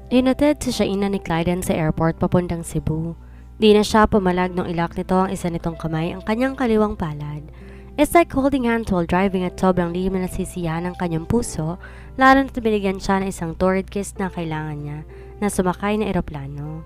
Inatid si Shaina ni Clyden sa airport papuntang Cebu. Di na siya pumalag nung ilak nito ang isa nitong kamay ang kanyang kaliwang palad. It's like holding hands while driving at sobrang lihim na nasisiyahan ng kanyang puso, lalo na't binigyan siya ng isang torrid kiss na kailangan niya na sumakay na eroplano.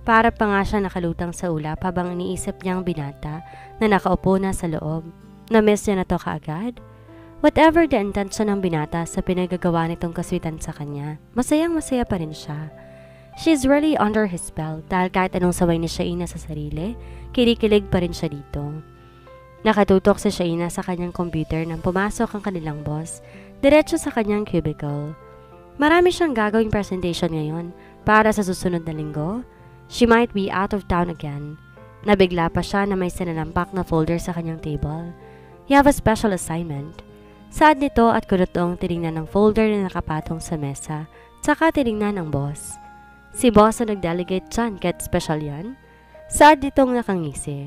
Para pa nga siya nakalutang sa ulap habang iniisip niyang binata na nakaupo na sa loob. Na-miss niya na to kaagad? Whatever the intention ng binata sa pinagagawa nitong kaswitan sa kanya, masayang masaya pa rin siya. She's really under his spell dahil kahit anong saway ni Shaina sa sarili, kinikilig pa rin siya dito. Nakatutok si Shaina sa kanyang computer nang pumasok ang kanilang boss, diretso sa kanyang cubicle. Marami siyang gagawing presentation ngayon para sa susunod na linggo. She might be out of town again. Nabigla pa siya na may sinalampak na folder sa kanyang table. You have a special assignment. Sad nito at kurutong tinignan ng folder na nakapatong sa mesa, tsaka tinignan ng boss. Si boss na nag-delegate dyan, kahit special yan? Sad nitong nakangisi.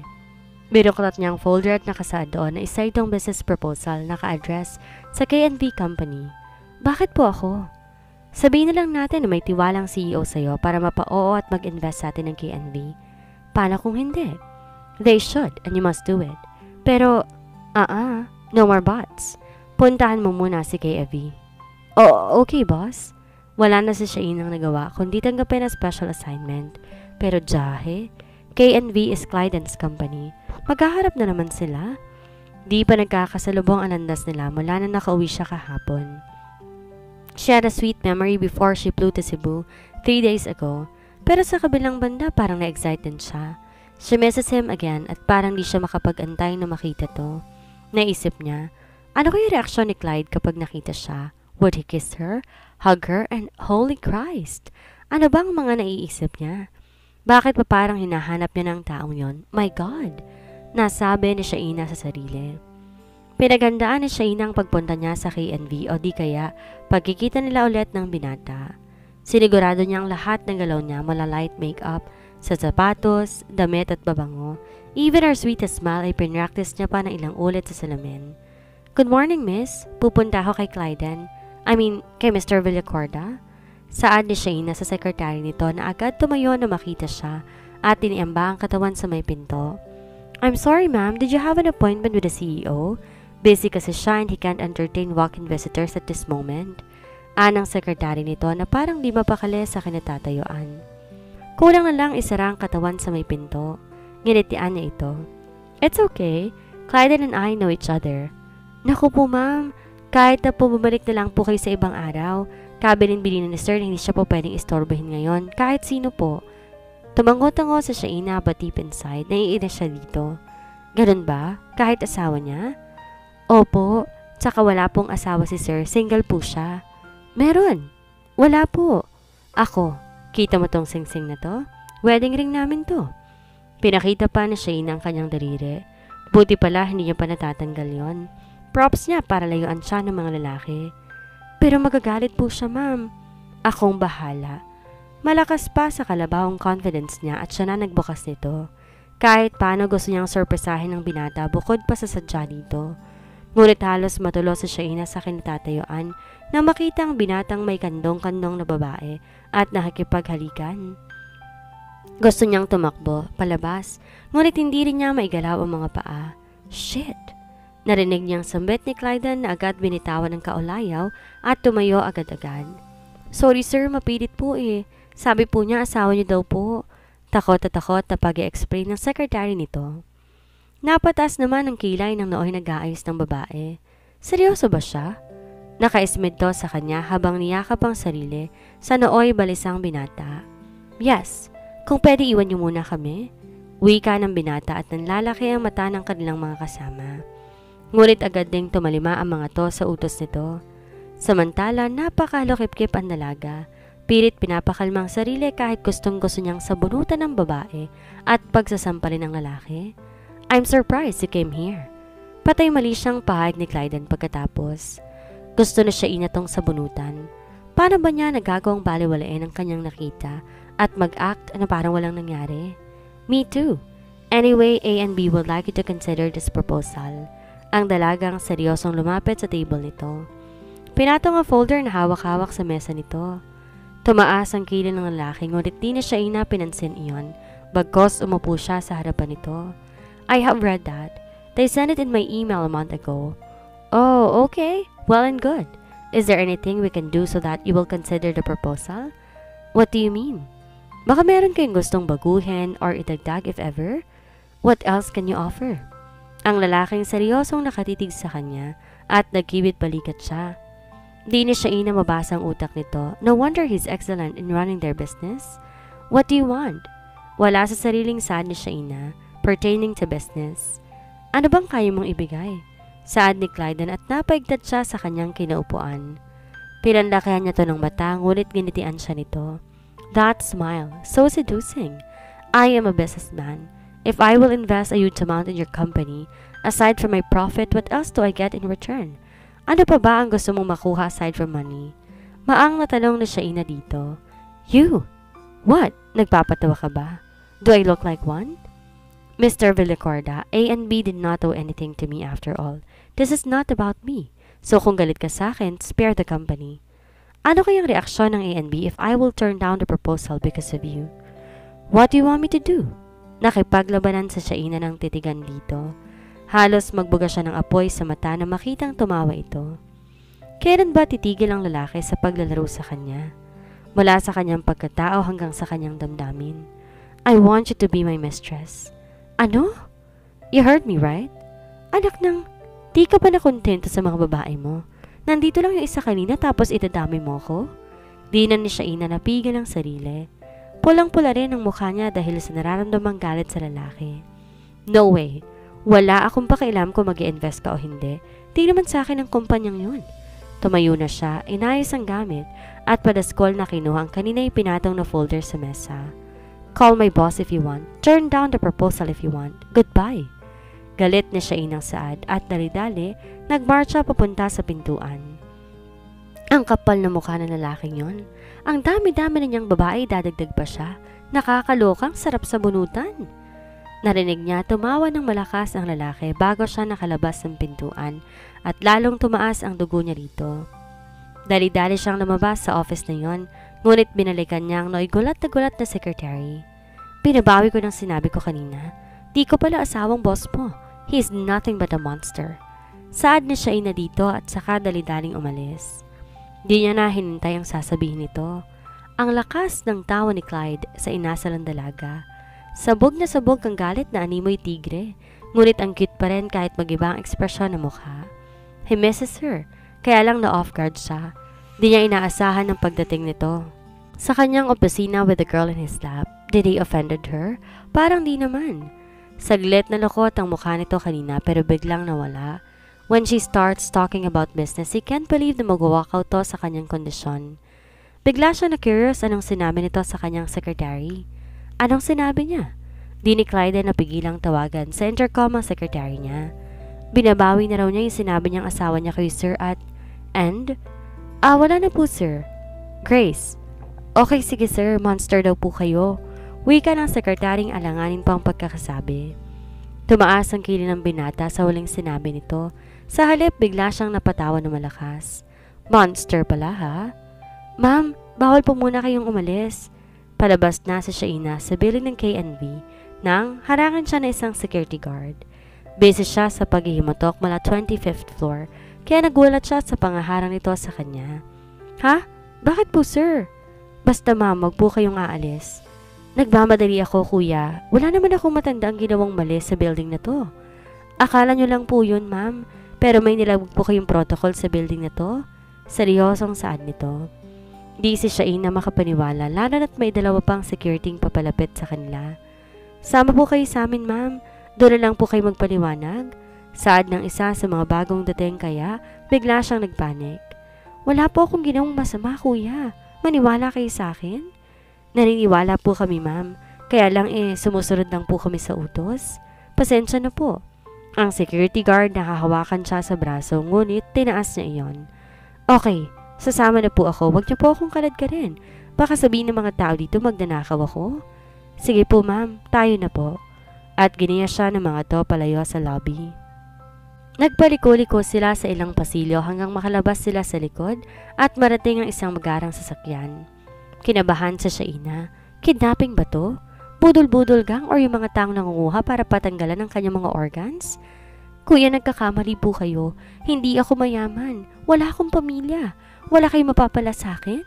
Binuklat niya ang folder at nakasaad doon na isa itong business proposal naka-address sa K&V Company. Bakit po ako? Sabihin na lang natin na may tiwalang CEO sa'yo para mapa-oo at mag-invest sa atin ng K&V. Paano kung hindi? They should and you must do it. Pero, no more buts. Puntahan mo muna si K&V. Oh, okay boss. Wala na si Shainang nagawa kundi tanggapin na special assignment. Pero jahe, K&V is Clyden's company. Maghaharap na naman sila. Di pa nagkakasalubong ang landas nila mula na nakauwi siya kahapon. She had a sweet memory before she flew to Cebu 3 days ago. Pero sa kabilang banda parang na-excite din siya. She misses him again at parang di siya makapag-antay na makita to. Naisip niya, ano kaya reaksyon ni Clyde kapag nakita siya? Would he kiss her, hug her, and holy Christ? Ano bang mga naiisip niya? Bakit pa parang hinahanap niya ng taong yon? My God! Nasabi ni Shaina sa sarili. Pinaghandaan ni Shaina ang pagpunta niya sa K&V o di kaya pagkikita nila ulit ng binata. Sinigurado niya ang lahat ng galaw niya mula light makeup, sa sapatos, damit at babango. Even her sweetest smile ay pinractice niya pa ng ilang ulit sa salamin. Good morning, miss. Pupunta ako kay Clyden. Kay Mr. Villacorda. Saad ni Shaina sa sekretary nito na agad tumayo na makita siya at tiniamba ang katawan sa may pinto. I'm sorry ma'am, did you have an appointment with the CEO? Busy kasi siya and he can't entertain walk-in visitors at this moment. Anang sekretary nito na parang di mapakali sa kinatatayuan. Kulang na lang isara ang katawan sa may pinto. Nginitian niya ito. It's okay, Clyden and I know each other. Naku po ma'am, kahit na po bumalik na lang po kayo sa ibang araw, kabilin-bilin ni sir na hindi siya po pwedeng istorbohin ngayon kahit sino po. Tumango-tango sa Shaina but deep inside, naiinis siya dito. Ganun ba? Kahit asawa niya? Opo, tsaka wala pong asawa si sir, single po siya. Meron? Wala po. Ako, kita mo tong singsing na to? Wedding ring namin to. Pinakita pa ni Shaina ang kanyang daliri. Buti pala hindi niya pa natatanggal yon. Props niya para layuan siya ng mga lalaki. Pero magagalit po siya ma'am. Akong bahala. Malakas pa sa kalabawang confidence niya at siya na nagbukas nito. Kahit paano gusto niyang sorpresahin ng binata bukod pa sa sadya dito. Ngunit halos matulo sa Shaina sa kinatatayuan na makita ang binatang may kandong-kandong na babae at nakikipaghalikan. Gusto niyang tumakbo, palabas, ngunit hindi rin niya maigalaw ang mga paa. Shit! Narinig niyang sambit ni Clyden na agad binitawan ng kaulayaw at tumayo agad-agad. Sorry sir, mapilit po eh. Sabi po niya asawa niyo daw po. Takot at takot na pag-explain ng secretary nito. Napatas naman ang kilay ng nooy nag-aayos ng babae. Seryoso ba siya? Nakaismid to sa kanya habang niyakap ang sarili sa nooy balisang binata. Yes, kung pwede iwan niyo muna kami. Wika ng binata at nanlalaki ang mata ng kanilang mga kasama. Ngunit agad ding tumalima ang mga to sa utos nito. Samantala, napakalukip-kip ang dalaga. Pilit pinapakalma ang sarili kahit gustong-gusto niyang sabunutan ng babae at pagsasampalin ng lalaki. I'm surprised you came here. Patay mali siyang pahayag ni Clyden pagkatapos. Gusto na siya inatong sabunutan. Paano ba niya nagagawang baliwalain ang kanyang nakita at mag-act na parang walang nangyari? Me too. Anyway, A and B would like you to consider this proposal. Ang dalagang seryosong lumapit sa table nito. Pinatong ang folder na hawak-hawak sa mesa nito. Tumaas ang kilay ng lalaki ngunit di na siya pinansin iyon, bagkos umupo siya sa harapan nito. I have read that. They sent it in my email a month ago. Oh, okay. Well and good. Is there anything we can do so that you will consider the proposal? What do you mean? Baka meron kayong gustong baguhin or idagdag if ever? What else can you offer? Ang lalaking seryosong nakatitig sa kanya at nagkibit balikat siya. Di na siya mabasa ang utak nito. No wonder he's excellent in running their business. What do you want? Wala sa sariling saad ni Shaina pertaining to business. Ano bang kaya mong ibigay? Saad ni Clyden at napaigtad siya sa kanyang kinaupuan. Pinanlakihan niya to ng mata ngunit ginitian siya nito. That smile, so seducing. I am a businessman. If I will invest a huge amount in your company, aside from my profit, what else do I get in return? Ano pa ba ang gusto mong makuha aside from money? Maang natanong na Shaina dito. You? What? Nagpapatawa ka ba? Do I look like one? Mr. Villacorda, A and B did not owe anything to me after all. This is not about me. So kung galit ka sa akin, spare the company. Ano kayang reaksyon ng A and B if I will turn down the proposal because of you? What do you want me to do? Nakipaglabanan sa Shaina ng titigan dito. Halos magbuga siya ng apoy sa mata na makitang tumawa ito. Kailan ba titigil ang lalaki sa paglalaro sa kanya? Mula sa kanyang pagkatao hanggang sa kanyang damdamin. I want you to be my mistress. Ano? You heard me, right? Anak ng, di ka ba nakontento sa mga babae mo? Nandito lang yung isa kanina tapos itadami mo ko? Di na ni Shaina napigil ang sarili. Pulang-pula rin ang mukha niya dahil sa nararamdamang galit sa lalaki. No way. Wala akong pakialam kung mag-i-invest ka o hindi. Di naman sa akin ang kumpanyang yun. Tumayo na siya, inayos ang gamit, at padaskol na kinuha ang kanina'y pinatong na folder sa mesa. Call my boss if you want. Turn down the proposal if you want. Goodbye. Galit na siya inang saad at dali-dali, nagmarcha papunta sa pintuan. Ang kapal na mukha ng lalaking yon. Ang dami-dami na niyang babae, dadagdag pa siya. Nakakalokang sarap sa bunutan. Narinig niya tumawa ng malakas ang lalaki bago siya nakalabas ng pintuan at lalong tumaas ang dugo niya rito. Dali-dali siyang lumabas sa office na yon, ngunit binalikan niya ang gulat na secretary. Binabawi ko ng sinabi ko kanina. Di ko pala asawang boss mo. He is nothing but a monster. Saad na siya dito at saka dali-daling umalis. Di niya na hinintay ang sasabihin nito. Ang lakas ng tawa ni Clyde sa inasalang dalaga. Sabog na sabog ang galit na animoy tigre, ngunit ang cute pa rin kahit mag-iba ang ekspresyon ng mukha. He misses her, kaya lang na-off guard siya. Di niya inaasahan ang pagdating nito. Sa kanyang opisina with the girl in his lap, did he offended her? Parang di naman. Saglit na lukot ang mukha nito kanina pero biglang nawala. When she starts talking about business, he can't believe na mag-walkout to sa kanyang kondisyon. Bigla siya na-curious anong sinabi nito sa kanyang secretary. Anong sinabi niya? Di ni Clyde napigilang tawagan sa intercom ang secretary niya. Binabawi na raw niya yung sinabi niyang asawa niya kay Sir at... And? Wala na po sir. Grace. Okay sige sir, monster daw po kayo. Wika ng sekretaryeng alanganin pa ang pagkakasabi. Tumaas ang kilay ng binata sa huling sinabi nito. Sa halip, bigla siyang napatawa ng malakas. Monster pala ha? Ma'am, bawal po muna kayong umalis. Palabas na si Shaina sa building ng KNB nang harangan siya ng isang security guard. Busy siya sa paghihimatok mula 25th floor kaya nagulat siya sa pangaharang nito sa kanya. Ha? Bakit po sir? Basta ma'am, wag po kayong aalis. Nagmamadali ako kuya. Wala naman akong matandang ginawang mali sa building na to. Akala nyo lang po yun ma'am. Pero may nilagog po kayong protocol sa building na to. Seryosong saad nito. Di si Shaina makapaniwala lalo na't may dalawa pang security papalapit sa kanila. Sama po kayo sa amin ma'am. Doon na lang po kayo magpaliwanag. Saad ng isa sa mga bagong dating kaya bigla siyang nagpanik. Wala po akong ginawang masama kuya. Maniwala kayo sa akin? Naniniwala po kami ma'am. Kaya lang sumusunod lang po kami sa utos. Pasensya na po. Ang security guard nakahawakan siya sa braso ngunit tinaas niya iyon. Okay, sasama na po ako. Huwag niyo po akong kalad-kalin. Baka sabihin ng mga tao dito magnanakaw ako. Sige po ma'am, tayo na po. At giniya siya ng mga to palayo sa lobby. Nagpaliko-liko sila sa ilang pasilyo hanggang makalabas sila sa likod at marating ang isang magarang sasakyan. Kinabahan sa Shaina. Kidnapping ba to? Budol-budol gang or yung mga taong nangunguha para patanggalan ng kanyang mga organs? Kuya, nagkakamali po kayo. Hindi ako mayaman. Wala akong pamilya. Wala kayong mapapala sa akin?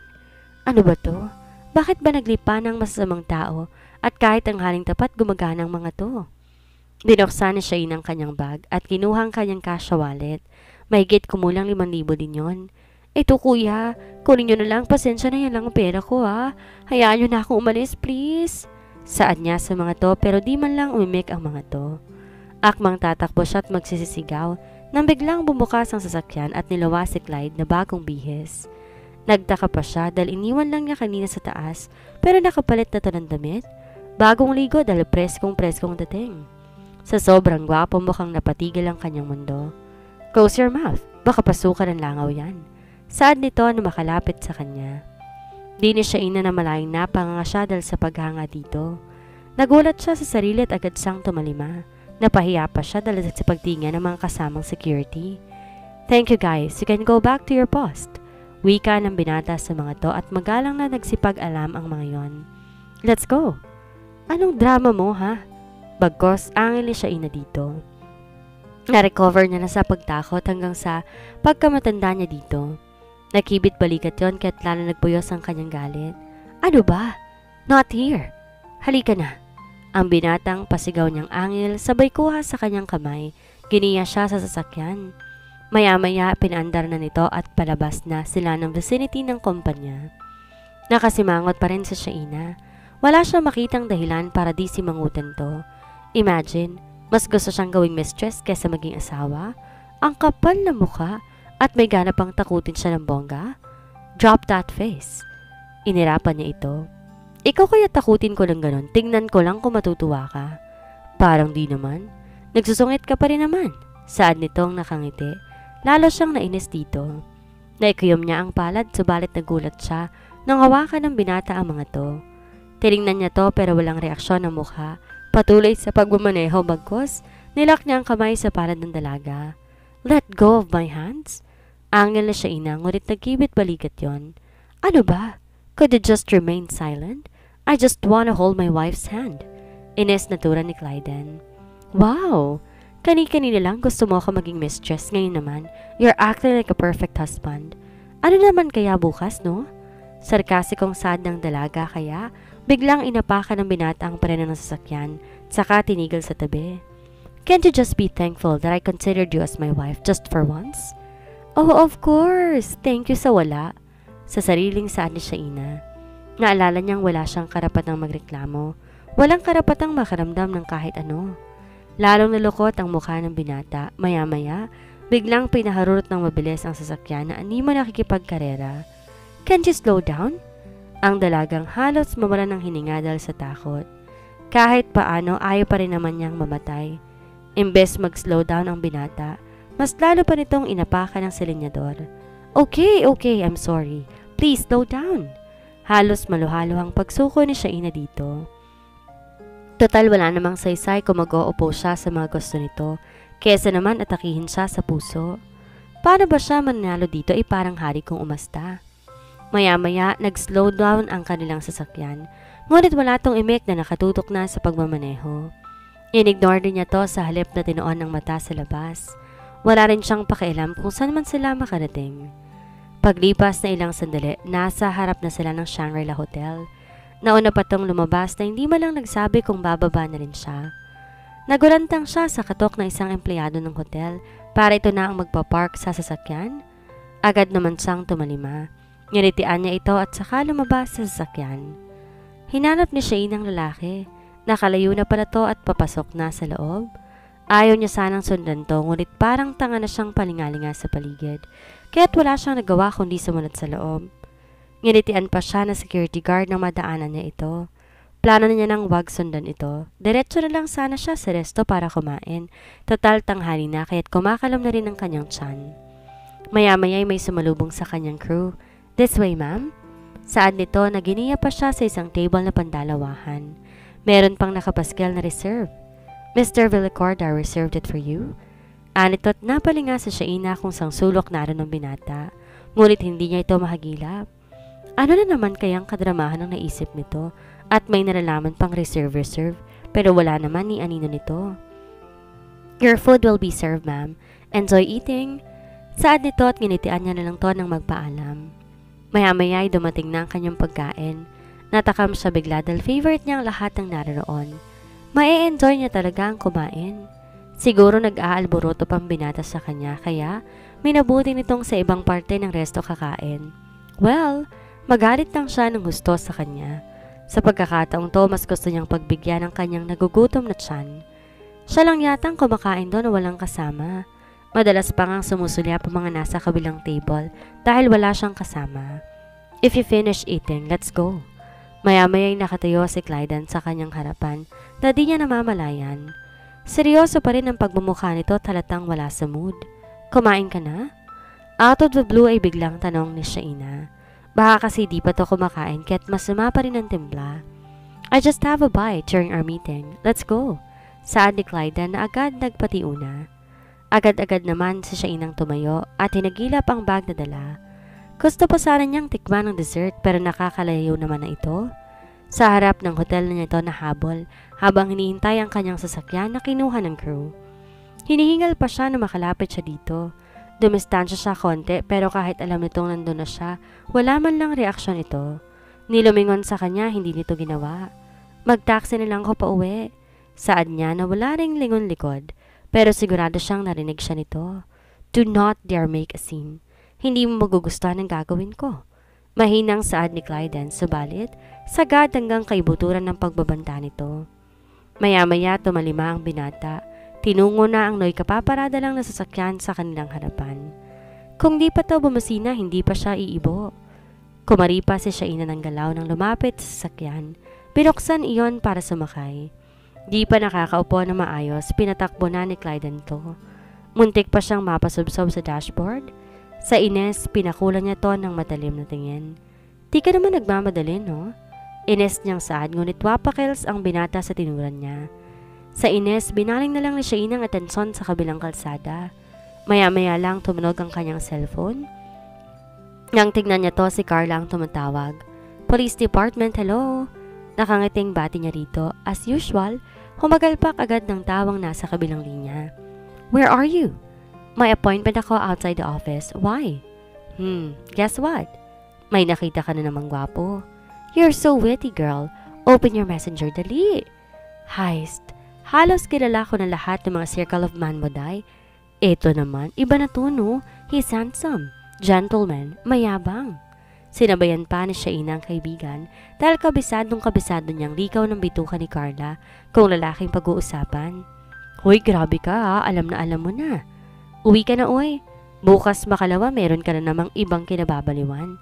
Ano ba to? Bakit ba naglipa ng masasamang tao at kahit ang haling tapat gumagana ang mga to? Binuksan ni Shaina ang kanyang bag at kinuha ang kanyang cash wallet. Mahigit kumulang 5,000 din yon. Ito kuya, kunin nyo na lang. Pasensya na, yan lang ang pera ko ha. Hayaan nyo na akong umalis please. Saad niya sa mga to pero di man lang umimik ang mga to. Akmang tatakbo siya at magsisisigaw nang biglang bumukas ang sasakyan at nilawa si Clyde na bagong bihis. Nagtaka pa siya dahil iniwan lang niya kanina sa taas pero nakapalit na to ng damit. Bagong ligo dahil preskong dating. Sa sobrang gwapo mukhang napatigil ang kanyang mundo. Close your mouth, baka pasukan ng langaw yan. Saad nito na makalapit sa kanya. Di ni Shaina na malayang napanganga siya dahil sa paghanga dito. Nagulat siya sa sarili at agad siyang tumalima. Napahiya pa siya dahil sa pagtingin ng mga kasamang security. Thank you guys, you can go back to your post. Wika ng binata sa mga to at magalang na nagsipag-alam ang mga yon. Let's go. Anong drama mo ha? Bagkos angil ni Shaina dito. Na-recover niya na sa pagtakot hanggang sa pagkamatanda niya dito. Nakibit balikat yon kaya't lalo nagbuyos ang kanyang galit. Ano ba? Not here. Halika na. Ang binatang pasigaw niyang angil sabay kuha sa kanyang kamay. Giniya siya sa sasakyan. Maya-maya pinaandar na nito at palabas na sila ng vicinity ng kumpanya. Nakasimangot pa rin sa Shaina. Wala siyang makitang dahilan para di simangutan to. Imagine, mas gusto siyang gawing mistress kaysa maging asawa. Ang kapal na mukha. At may gana pang takutin siya ng bongga? Drop that face. Inirapan niya ito. Ikaw kaya takutin ko lang ganon, tingnan ko lang kung matutuwa ka. Parang di naman. Nagsusungit ka pa rin naman. Saad nitong nakangiti. Lalo siyang nainis dito. Naikuyom niya ang palad subalit nagulat siya nang hawakan ng binata ang mga to. Tiningnan niya to pero walang reaksyon ng mukha. Patuloy sa pagmamaneho bagkos, nilak niya ang kamay sa palad ng dalaga. Let go of my hands? Angel na Shaina, ngunit nagkibit balikat yon. Ano ba? Could you just remain silent? I just wanna hold my wife's hand. Ines natura ni Clyden. Wow! Kani-kanina lang gusto mo ako maging mistress. Ngayon naman, you're acting like a perfect husband. Ano naman kaya bukas, no? Sarkasikong sad ng dalaga kaya biglang inapakan ng binata ang preno ng sasakyan, saka tinigil sa tabi. Can't you just be thankful that I considered you as my wife just for once? Oh, of course! Thank you sa wala. Sa sariling saad ni Shaina. Naalala niyang wala siyang karapatang magreklamo. Walang karapatang makaramdam ng kahit ano. Lalong nalukot ang mukha ng binata. Maya-maya, biglang pinaharurot ng mabilis ang sasakyan na animo nakikipagkarera. Can't you slow down? Ang dalagang halos mawala ng hininga dahil sa takot. Kahit paano, ayaw pa rin naman niyang mamatay. Imbes mag-slow down ang binata, mas lalo pa nitong inapakan ng silinyador. Okay, I'm sorry. Please, slow down. Halos maluhalo ang pagsuko ni Shaina dito. Total wala namang saysay kung mag-o-opo siya sa mga gusto nito, kesa naman atakihin siya sa puso. Paano ba siya mananalo dito ay parang hari kong umasta? Maya-maya, nag-slow down ang kanilang sasakyan, ngunit wala tong imik na nakatutok na sa pagmamaneho. Inignore din niya to sa halip na tinuon ng mata sa labas. Wala rin siyang pakialam kung saan man sila makarating. Paglipas na ilang sandali, nasa harap na sila ng Shangri-La Hotel. Nauna pa tong lumabas na hindi malang nagsabi kung bababa na rin siya. Nagulantang siya sa katok ng isang empleyado ng hotel para ito na ang magpapark sa sasakyan. Agad naman siyang tumalima. Nginitian niya ito at saka lumabas sa sasakyan. Hinanap ni Shaina ang lalaki. Nakalayo na pala to at papasok na sa loob. Ayaw niya sanang sundan to, ngunit parang tanga na siyang palingalinga sa paligid. Kaya't wala siyang nagawa kundi sumunod sa loob. Nginitian pa siya ng security guard nang madaanan niya ito. Plano na niya nang wag sundan ito. Diretso na lang sana siya sa resto para kumain. Total tanghali na kaya't kumakalam na rin ang kanyang tiyan. Maya-maya may sumalubong sa kanyang crew. This way, ma'am. Saad nito na giniya pa siya sa isang table na pandalawahan. Meron pang nakapaskel na reserve. Mr. Villacorda reserved it for you. Anito't napalinga sa Shaina kung sang sulok naroon ng binata. Ngunit hindi niya ito mahagilap. Ano na naman kayang kadramahan ang naisip nito at may nalalaman pang reserve pero wala naman ni anino nito. Your food will be served, ma'am. Enjoy eating. Saad nito at ginitian niya na lang to ng magpaalam. Maya-maya ay dumating na ang kanyang pagkain. Natakam siya bigla dahil favorite niya ang lahat ng naroon. Mae-enjoy niya talaga ang kumain. Siguro nag-aalboroto pang binata sa kanya kaya minabuti nitong sa ibang parte ng resto kakain. Well, magalit lang siya ng gusto sa kanya. Sa pagkakataong to, mas gusto niyang pagbigyan ng kanyang nagugutom na tiyan. Siya lang yatang kumakain doon na walang kasama. Madalas pa ngang sumusulyap ang mga nasa kabilang table dahil wala siyang kasama. If you finish eating, let's go. Maya-maya ay nakatayo si Clyden sa kanyang harapan na di niya namamalayan. Seryoso pa rin ang pagmumukha nito at halatang wala sa mood. Kumain ka na? Out of the blue ay biglang tanong ni Shaina. Baka kasi di pa to kumakain kaya't masama pa rin ang timpla. I just have a bite during our meeting. Let's go. Saad ni Clyden na agad nagpatiuna. Agad-agad naman si Shainang tumayo at hinagilap ang bag na dala. Gusto pa sana niyang tikman ng dessert pero nakakalayo naman na ito. Sa harap ng hotel na niya ito nahabol habang hinihintay ang kanyang sasakyan na kinuha ng crew. Hinihingal pa siya na makalapit siya dito. Dumistansya siya konti pero kahit alam nitong nandun na siya, wala man lang reaksyon ito. Nilumingon sa kanya, hindi nito ginawa. Mag-taxi na lang ko pa uwi. Saad niya na wala ring lingon likod pero sigurado siyang narinig siya nito. Do not dare make a scene. Hindi mo magugustuhan ang gagawin ko. Mahinang saad ni Clyden, subalit sagad hanggang kaibuturan ng pagbabanta nito. Maya-maya tumalima ang binata. Tinungo na ang Noy kapaparada lang na sasakyan sa kanilang harapan. Kung di pa to bumusina, hindi pa siya iibo. Kumaripa si Shaina ng galaw nang lumapit sa sasakyan. Binuksan iyon para sumakay. Di pa nakakaupo na maayos, pinatakbo na ni Clyden to. Muntik pa siyang mapasubsob sa dashboard. Sa ines, pinakulan niya to ng matalim na tingin. Di ka naman nagmamadali, no? Ines niyang saad, ngunit wapakils ang binata sa tinuran niya. Sa ines, binaling na lang ni Shaina ang atensyon sa kabilang kalsada. Maya-maya lang tumunog ang kanyang cellphone. Nang tignan niya to, si Carla ang tumatawag. Police Department, hello? Nakangiting bati niya rito. As usual, humagalpak agad ng tawang nasa kabilang linya. Where are you? May appointment ako outside the office. Why? Guess what? May nakita ka na namang gwapo. You're so witty, girl. Open your messenger, dali. Heist. Halos kilala ko na lahat ng mga circle of man mo, day. Ito naman, iba na to, no? He's handsome, gentleman, mayabang. Sinabayan pa ni Shaina ang kaibigan dahil kabisado niyang likaw ng bituka ni Carla kung lalaking pag-uusapan. Hoy, grabe ka ha, alam na alam mo na. Uwi ka na, oy. Bukas makalawa meron ka na namang ibang kinababaliwan.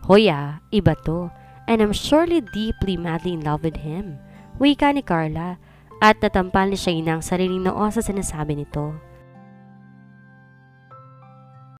Hoy iba to. And I'm surely deeply madly in love with him. Wika ni Carla at natampal ni Shaina ang sariling noo sa sinasabi nito.